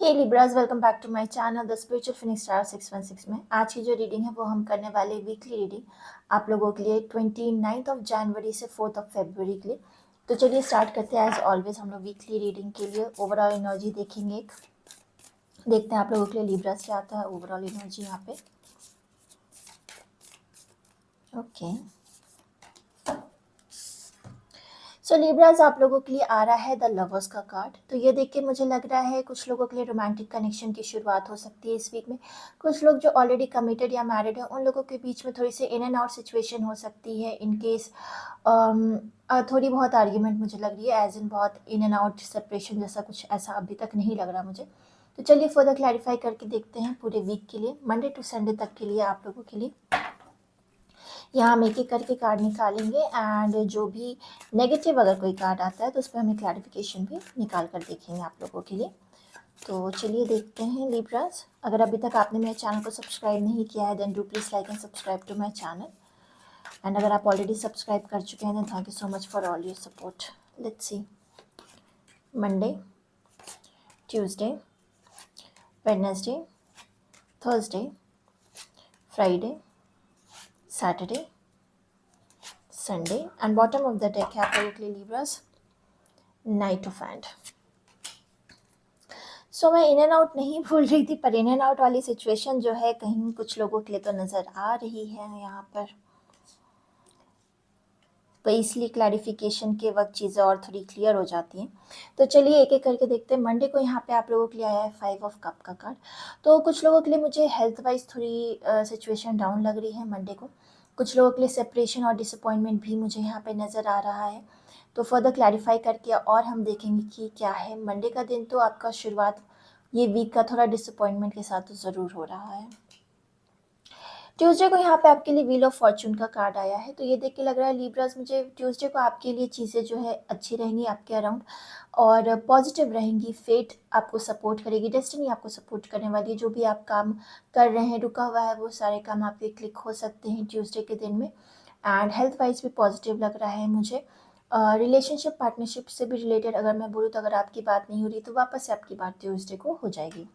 Hey Libras, welcome back to my channel the spiritual phoenix star 616 में। आज की जो रीडिंग है वो हम करने वाले वीकली रीडिंग आप लोगों के लिए 29 ऑफ जनवरी से 4 फरवरी के लिए। तो चलिए स्टार्ट करते हैं। एज ऑलवेज हम लोग वीकली रीडिंग के लिए ओवरऑल एनर्जी देखेंगे। देखते हैं आप लोगों के लिए लिब्रास क्या आता है ओवरऑल एनर्जी यहाँ पे। ओके, सो लिब्रास आप लोगों के लिए आ रहा है द लवर्स का कार्ड। तो ये देख के मुझे लग रहा है कुछ लोगों के लिए रोमांटिक कनेक्शन की शुरुआत हो सकती है इस वीक में। कुछ लोग जो ऑलरेडी कमिटेड या मैरिड है उन लोगों के बीच में थोड़ी सी इन एंड आउट सिचुएशन हो सकती है। इन केस थोड़ी बहुत आर्ग्यूमेंट मुझे लग रही है, एज इन बहुत इन एंड आउट सेपरेशन जैसा कुछ ऐसा अभी तक नहीं लग रहा मुझे। तो चलिए फर्दर क्लैरिफाई करके देखते हैं पूरे वीक के लिए, मंडे टू संडे तक के लिए आप लोगों के लिए। यहाँ हम एक एक करके कार्ड निकालेंगे एंड जो भी नेगेटिव अगर कोई कार्ड आता है तो उस पर हमें क्लैरिफिकेशन भी निकाल कर देखेंगे आप लोगों के लिए। तो चलिए देखते हैं लिब्रास। अगर अभी तक आपने मेरे चैनल को सब्सक्राइब नहीं किया है then do please like and subscribe to my channel. And अगर आप ऑलरेडी सब्सक्राइब कर चुके हैं then thank you so much for all your support. Let's see. Monday, Tuesday, Wednesday, Thursday, Friday, Saturday, Sunday and bottom of the deck है आप लोगों के लिए Libras knight of hand. So मैं इन एंड आउट नहीं भूल रही थी, पर इन एंड आउट वाली सिचुएशन जो है कहीं कुछ लोगों के लिए तो नज़र आ रही है यहाँ पर। तो इसलिए क्लैरिफिकेशन के वक्त चीज़ें और थोड़ी क्लियर हो जाती हैं। तो चलिए एक एक करके देखते हैं। मंडे को यहाँ पे आप लोगों के लिए आया है 5 ऑफ कप का कार्ड। तो कुछ लोगों के लिए मुझे हेल्थ वाइज थोड़ी सिचुएशन डाउन लग रही है मंडे को। कुछ लोगों के लिए सेपरेशन और डिसअपॉइंटमेंट भी मुझे यहाँ पे नज़र आ रहा है। तो फर्दर क्लैरिफाई करके और हम देखेंगे कि क्या है। मंडे का दिन तो आपका शुरुआत ये वीक का थोड़ा डिसअपॉइंटमेंट के साथ तो ज़रूर हो रहा है। ट्यूसडे को यहाँ पे आपके लिए व्हील ऑफ फॉर्चून का कार्ड आया है। तो ये देख के लग रहा है लिब्रास मुझे ट्यूसडे को आपके लिए चीज़ें जो है अच्छी रहेंगी आपके अराउंड और पॉजिटिव रहेंगी। फेट आपको सपोर्ट करेगी, डेस्टिनी आपको सपोर्ट करने वाली है। जो भी आप काम कर रहे हैं रुका हुआ है वो सारे काम आपके क्लिक हो सकते हैं ट्यूसडे के दिन में। एंड हेल्थ वाइज भी पॉजिटिव लग रहा है मुझे। रिलेशनशिप पार्टनरशिप से भी रिलेटेड अगर मैं बोलूँ तो अगर आपकी बात नहीं हो रही तो वापस से आपकी बात ट्यूसडे को हो जाएगी।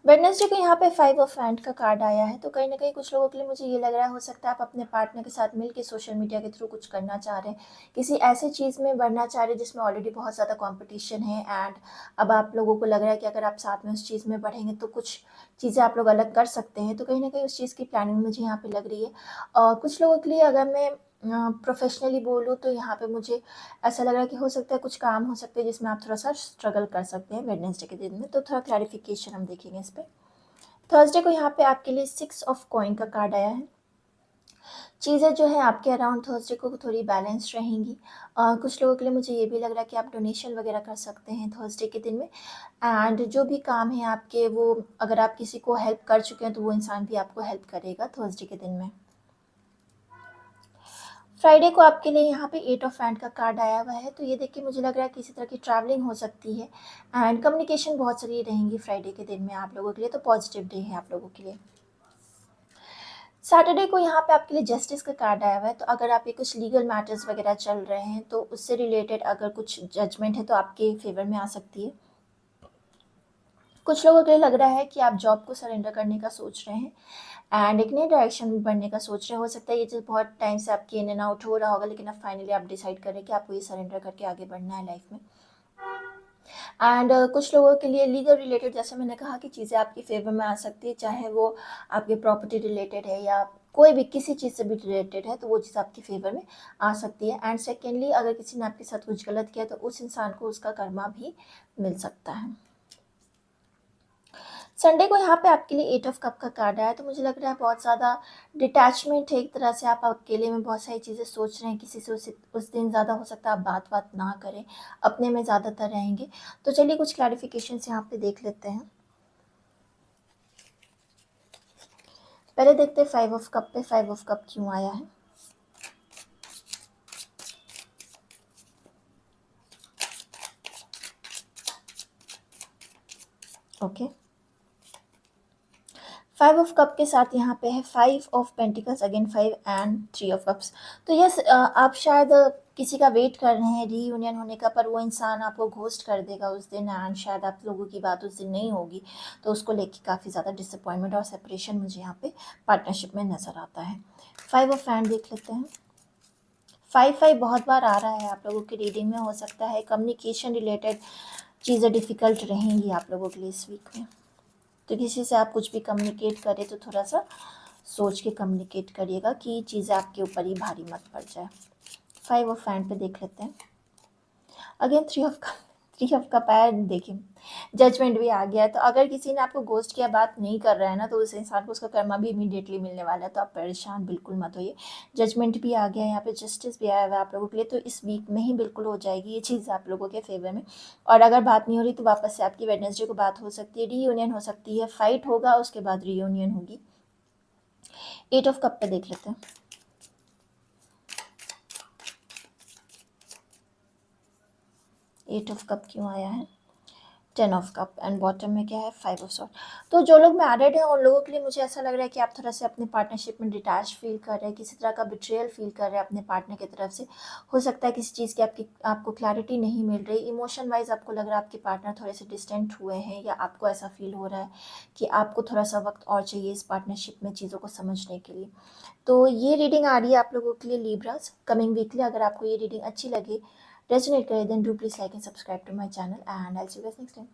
वेडनेसडे को यहाँ पे 5 ऑफ हैंड का कार्ड आया है। तो कहीं ना कहीं कुछ लोगों के लिए मुझे ये लग रहा है हो सकता है आप अपने पार्टनर के साथ मिलकर सोशल मीडिया के थ्रू कुछ करना चाह रहे हैं, किसी ऐसे चीज़ में बढ़ना चाह रहे हैं जिसमें ऑलरेडी बहुत ज़्यादा कंपटीशन है। एंड अब आप लोगों को लग रहा है कि अगर आप साथ में उस चीज़ में बढ़ेंगे तो कुछ चीज़ें आप लोग अलग कर सकते हैं। तो कहीं ना कहीं उस चीज़ की प्लानिंग मुझे यहाँ पे लग रही है। कुछ लोगों के लिए अगर मैं प्रोफेशनली बोलूँ तो यहाँ पे मुझे ऐसा लग रहा है कि हो सकता है कुछ काम हो सकते हैं जिसमें आप थोड़ा सा स्ट्रगल कर सकते हैं वेडनेसडे के दिन में। तो थोड़ा क्लैरिफिकेशन हम देखेंगे इस पर। थर्सडे को यहाँ पे आपके लिए 6 ऑफ कॉइन का कार्ड आया है। चीज़ें जो है आपके अराउंड थर्सडे को थोड़ी बैलेंस रहेंगी। कुछ लोगों के लिए मुझे ये भी लग रहा है कि आप डोनेशन वगैरह कर सकते हैं थर्सडे के दिन में। एंड जो भी काम है आपके वो अगर आप किसी को हेल्प कर चुके हैं तो वो इंसान भी आपको हेल्प करेगा थर्सडे के दिन में। फ्राइडे को आपके लिए यहाँ पे 8 ऑफ हैंड का कार्ड आया हुआ है। तो ये देख के मुझे लग रहा है किसी तरह की ट्रैवलिंग हो सकती है एंड कम्युनिकेशन बहुत सारी रहेंगी फ्राइडे के दिन में आप लोगों के लिए। तो पॉजिटिव डे है आप लोगों के लिए। सैटरडे को यहाँ पे आपके लिए जस्टिस का कार्ड आया हुआ है। तो अगर आपके कुछ लीगल मैटर्स वगैरह चल रहे हैं तो उससे रिलेटेड अगर कुछ जजमेंट है तो आपके फेवर में आ सकती है। कुछ लोगों के लिए लग रहा है कि आप जॉब को सरेंडर करने का सोच रहे हैं एंड एक नए डायरेक्शन में बढ़ने का सोच रहे हैं। हो सकता है ये चीज़ बहुत टाइम से आपकी इन एंड आउट हो रहा होगा लेकिन अब फाइनली आप डिसाइड करें कि आपको ये सरेंडर करके आगे बढ़ना है लाइफ में। एंड कुछ लोगों के लिए लीगल रिलेटेड जैसे मैंने कहा कि चीज़ें आपकी फेवर में आ सकती है, चाहे वो आपके प्रॉपर्टी रिलेटेड है या कोई भी किसी चीज़ से भी रिलेटेड है तो वो चीज़ आपकी फेवर में आ सकती है। एंड सेकेंडली अगर किसी ने आपके साथ कुछ गलत किया तो उस इंसान को उसका कर्मा भी मिल सकता है। संडे को यहाँ पे आपके लिए 8 ऑफ कप का कार्ड आया। तो मुझे लग रहा है बहुत ज़्यादा डिटैचमेंट है एक तरह से। आप अकेले में बहुत सारी चीज़ें सोच रहे हैं, किसी से उस दिन ज़्यादा हो सकता है आप बात ना करें, अपने में ज़्यादातर रहेंगे। तो चलिए कुछ क्लैरिफिकेशन यहाँ पे देख लेते हैं। पहले देखते हैं 5 ऑफ कप पे 5 ऑफ कप क्यों आया है। ओके, 5 ऑफ कप के साथ यहाँ पे है 5 of pentacles, again 5 and 3 of cups. तो यस आप शायद किसी का वेट कर रहे हैं रीयूनियन होने का, पर वो इंसान आपको घोस्ट कर देगा उस दिन एंड शायद आप लोगों की बात उस दिन नहीं होगी, तो उसको लेके काफ़ी ज़्यादा डिसअपॉइंटमेंट और सेपरेशन मुझे यहाँ पे पार्टनरशिप में नज़र आता है। 5 ऑफ हैंड देख लेते हैं। 5 बहुत बार आ रहा है आप लोगों की रीडिंग में। हो सकता है कम्युनिकेशन रिलेटेड चीज़ें डिफ़िकल्ट रहेंगी आप लोगों के लिए इस वीक में। तो किसी से आप कुछ भी कम्युनिकेट करें तो थोड़ा सा सोच के कम्युनिकेट करिएगा कि चीज़ें आपके ऊपर ही भारी मत पड़ जाए। 5 ऑफ हैंड पे देख लेते हैं। अगेन 3 ऑफ कप आया, देखिए जजमेंट भी आ गया है। तो अगर किसी ने आपको घोस्ट किया, बात नहीं कर रहा है ना, तो उस इंसान को उसका कर्मा भी इमीडिएटली मिलने वाला है, तो आप परेशान बिल्कुल मत होइए। जजमेंट भी आ गया है यहाँ पे, जस्टिस भी आया हुआ है आप लोगों के लिए, तो इस वीक में ही बिल्कुल हो जाएगी ये चीज़ आप लोगों के फेवर में। और अगर बात नहीं हो रही तो वापस से आपकी वेडनेसडे को बात हो सकती है, रीयूनियन हो सकती है, फाइट होगा उसके बाद रीयूनियन होगी। 8 ऑफ कप पे देख लेते हैं। 8 ऑफ कप क्यों आया है? 10 ऑफ कप एंड बॉटम में क्या है? 5 ऑफ सॉर्ड। तो जो लोग मैरिड हैं उन लोगों के लिए मुझे ऐसा लग रहा है कि आप थोड़ा सा अपने पार्टनरशिप में डिटैच फील कर रहे हैं, किसी तरह का बिट्रेयल फील कर रहे हैं अपने पार्टनर की तरफ से। हो सकता है किसी चीज़ की आपको क्लैरिटी नहीं मिल रही, इमोशन वाइज आपको लग रहा है आपके पार्टनर थोड़े से डिस्टेंट हुए हैं, या आपको ऐसा फील हो रहा है कि आपको थोड़ा सा वक्त और चाहिए इस पार्टनरशिप में चीज़ों को समझने के लिए। तो ये रीडिंग आ रही है आप लोगों के लिए लिब्रास कमिंग वीकली। अगर आपको ये रीडिंग अच्छी लगे, रेजोनेट करे, then do please like and subscribe to my channel and I will see you guys next time.